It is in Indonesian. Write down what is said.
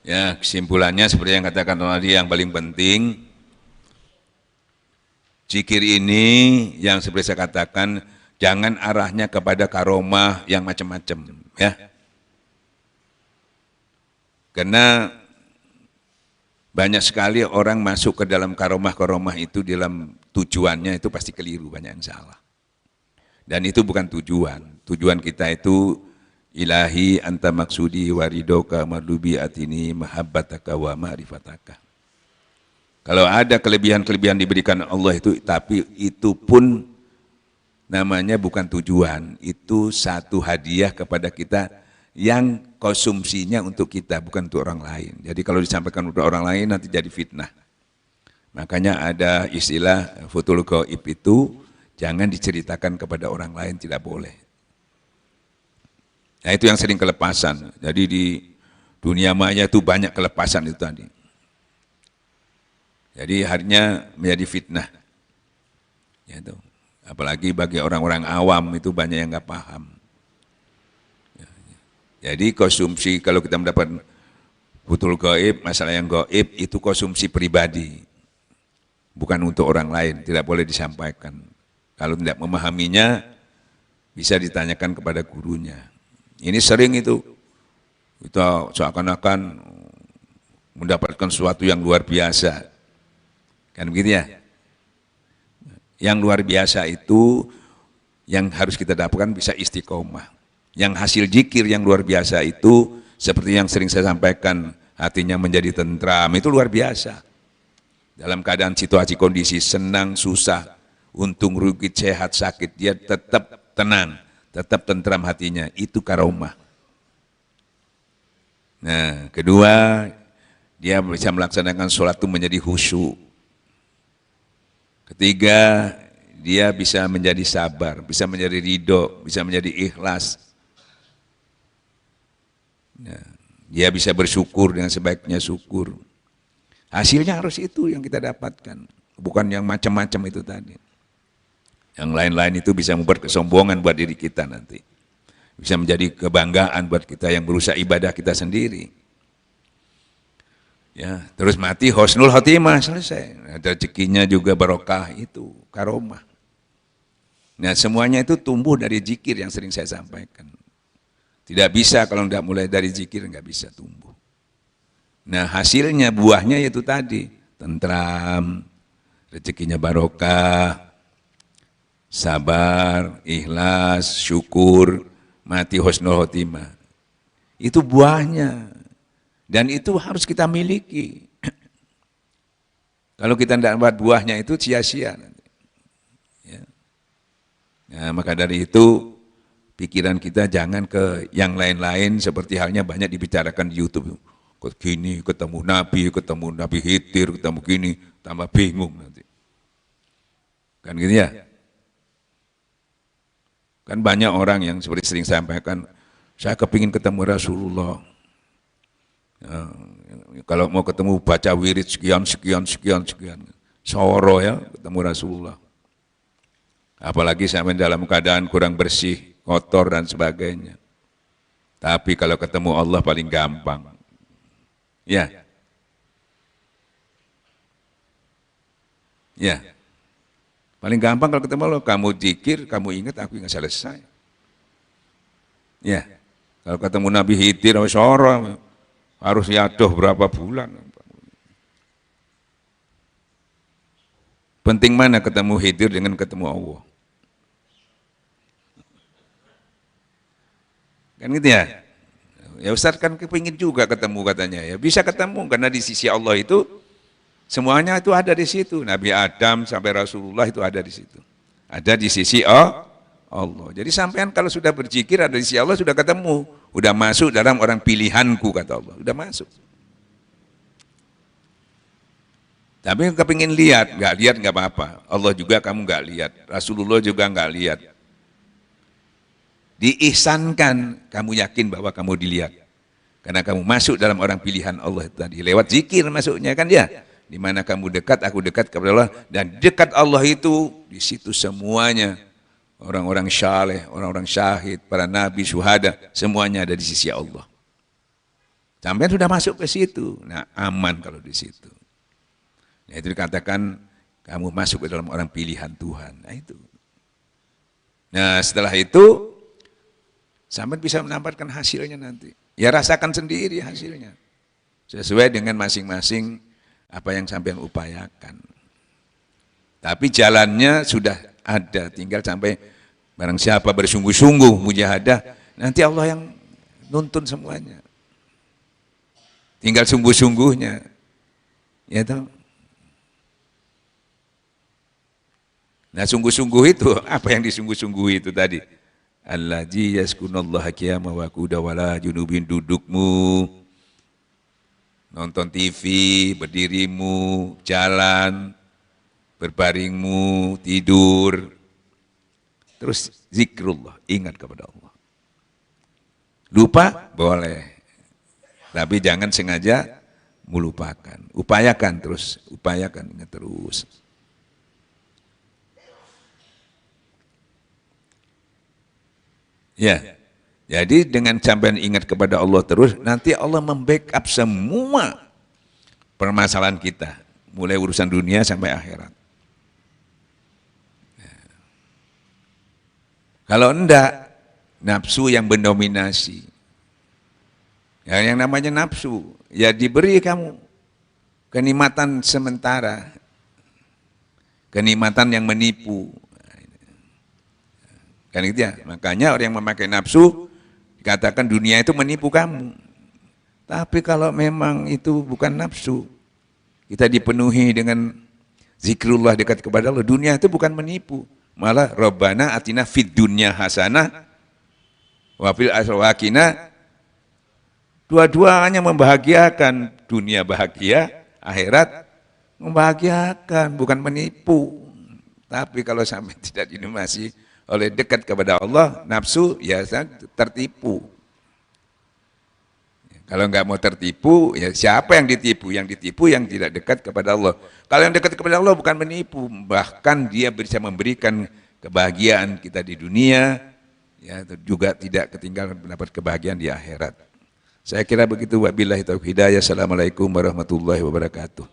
Ya, kesimpulannya seperti yang katakan tadi, yang paling penting zikir ini yang seperti saya katakan jangan arahnya kepada karomah yang macam-macam, ya. Karena banyak sekali orang masuk ke dalam karomah-karomah itu dalam tujuannya itu pasti keliru, banyak yang salah. Dan itu bukan tujuan. Tujuan kita itu ilahi anta maksudi waridoka madlubi atini mahabbataka wa ma'rifataka. Kalau ada kelebihan-kelebihan diberikan Allah itu, tapi itu pun namanya bukan tujuan. Itu satu hadiah kepada kita yang konsumsinya untuk kita, bukan untuk orang lain. Jadi kalau disampaikan untuk orang lain nanti jadi fitnah. Makanya ada istilah futul ghaib itu jangan diceritakan kepada orang lain, tidak boleh. Nah itu yang sering kelepasan. Jadi di dunia maya itu banyak kelepasan itu tadi. Jadi harinya menjadi fitnah. Ya, itu. Apalagi bagi orang-orang awam itu banyak yang nggak paham. Jadi konsumsi kalau kita mendapat futul ghaib, masalah yang ghaib itu konsumsi pribadi. Bukan untuk orang lain, tidak boleh disampaikan. Kalau tidak memahaminya, bisa ditanyakan kepada gurunya. Ini sering itu, kita seakan-akan mendapatkan sesuatu yang luar biasa. Kan begitu ya? Yang luar biasa itu, yang harus kita dapatkan bisa istiqomah. Yang hasil zikir yang luar biasa itu, seperti yang sering saya sampaikan, hatinya menjadi tentram, itu luar biasa. Dalam keadaan situasi kondisi senang, susah, untung, rugi, sehat, sakit, dia tetap tenang, tetap tentram hatinya, itu karomah. Nah, kedua, dia bisa melaksanakan sholat itu menjadi khusyuk. Ketiga, dia bisa menjadi sabar, bisa menjadi ridho, bisa menjadi ikhlas. Nah, dia bisa bersyukur dengan sebaiknya syukur. Hasilnya harus itu yang kita dapatkan, bukan yang macam-macam itu tadi. Yang lain-lain itu bisa membuat kesombongan buat diri kita nanti. Bisa menjadi kebanggaan buat kita yang berusaha ibadah kita sendiri. Ya, terus mati husnul khotimah, selesai. Ada rezekinya juga barokah itu, karomah. Nah, semuanya itu tumbuh dari zikir yang sering saya sampaikan. Tidak bisa kalau tidak mulai dari zikir, nggak bisa tumbuh. Nah, hasilnya, buahnya yaitu tadi, tentram, rezekinya barokah, sabar, ikhlas, syukur, mati husnul khotimah. Itu buahnya. Dan itu harus kita miliki. Kalau kita tidak dapat buahnya itu sia-sia nanti. Ya. Nah, maka dari itu pikiran kita jangan ke yang lain-lain seperti halnya banyak dibicarakan di YouTube. Gini, ketemu Nabi Khidir, ketemu gini, tambah bingung nanti. Kan gitu ya? Kan banyak orang yang seperti sering sampaikan, saya kepingin ketemu Rasulullah. Kalau mau ketemu baca wirid sekian. Soro ya, ketemu Rasulullah. Apalagi sampai dalam keadaan kurang bersih, kotor dan sebagainya. Tapi kalau ketemu Allah paling gampang. Ya. Ya. Paling gampang kalau ketemu Allah, kamu zikir, kamu ingat, aku ingat, selesai. Ya. Kalau ketemu Nabi Khidir, Soro, harus yadoh berapa bulan. Penting mana ketemu Khidir dengan ketemu Allah? Kan gitu ya? Ya Ustaz kan kepingin juga ketemu katanya. Ya bisa ketemu karena di sisi Allah itu semuanya itu ada di situ. Nabi Adam sampai Rasulullah itu ada di situ. Ada di sisi Allah. Jadi sampean kalau sudah berzikir ada di sisi Allah sudah ketemu. Udah masuk dalam orang pilihanku kata Allah. Udah masuk. Tapi kepingin lihat nggak apa-apa. Allah juga kamu nggak lihat. Rasulullah juga nggak lihat. Diihsankan, kamu yakin bahwa kamu dilihat. Karena kamu masuk dalam orang pilihan Allah tadi. Lewat zikir masuknya kan ya. Di mana kamu dekat, aku dekat kepada Allah. Dan dekat Allah itu, di situ semuanya. Orang-orang syaleh, orang-orang syahid, para nabi, syuhada. Semuanya ada di sisi Allah. Sampai sudah masuk ke situ, nah aman kalau di situ. Nah, itu dikatakan kamu masuk ke dalam orang pilihan Tuhan. Nah itu. Nah setelah itu, sampai bisa mendapatkan hasilnya nanti. Ya rasakan sendiri hasilnya. Sesuai dengan masing-masing apa yang sampean upayakan. Tapi jalannya sudah ada, tinggal sampai barang siapa bersungguh-sungguh mujahadah, nanti Allah yang nuntun semuanya. Tinggal sungguh-sungguhnya. Ya tahu. Nah sungguh-sungguh itu, apa yang disungguh-sungguh itu tadi? Allazi yaskunallaha qiyama wa qu'udan wala junubin, dudukmu, nonton TV, berdirimu, jalan, berbaringmu, tidur. Terus zikrullah, ingat kepada Allah. Lupa? Boleh. Tapi jangan sengaja melupakan. Upayakan terus, upayakan ingat terus. Ya, jadi dengan sampean ingat kepada Allah terus, nanti Allah membackup semua permasalahan kita, mulai urusan dunia sampai akhirat. Kalau enggak, nafsu yang mendominasi. Ya, yang namanya nafsu, ya diberi kamu kenikmatan sementara, kenikmatan yang menipu. Kan gitu ya, makanya orang yang memakai nafsu, dikatakan dunia itu menipu kamu. Tapi kalau memang itu bukan nafsu, kita dipenuhi dengan zikrullah dekat kepada Allah, dunia itu bukan menipu. Malah Rabbana atina fid dunya hasanah wa fil akhirati, dua-duanya membahagiakan, dunia bahagia, akhirat membahagiakan, bukan menipu. Tapi kalau sampai tidak dinikmati oleh dekat kepada Allah, nafsu ya tertipu. Kalau enggak mau tertipu, ya siapa yang ditipu? Yang ditipu yang tidak dekat kepada Allah. Kalau yang dekat kepada Allah bukan menipu, bahkan dia bisa memberikan kebahagiaan kita di dunia, ya juga tidak ketinggalan mendapat kebahagiaan di akhirat. Saya kira begitu. Wabillahi taufiq hidayah. Assalamualaikum warahmatullahi wabarakatuh.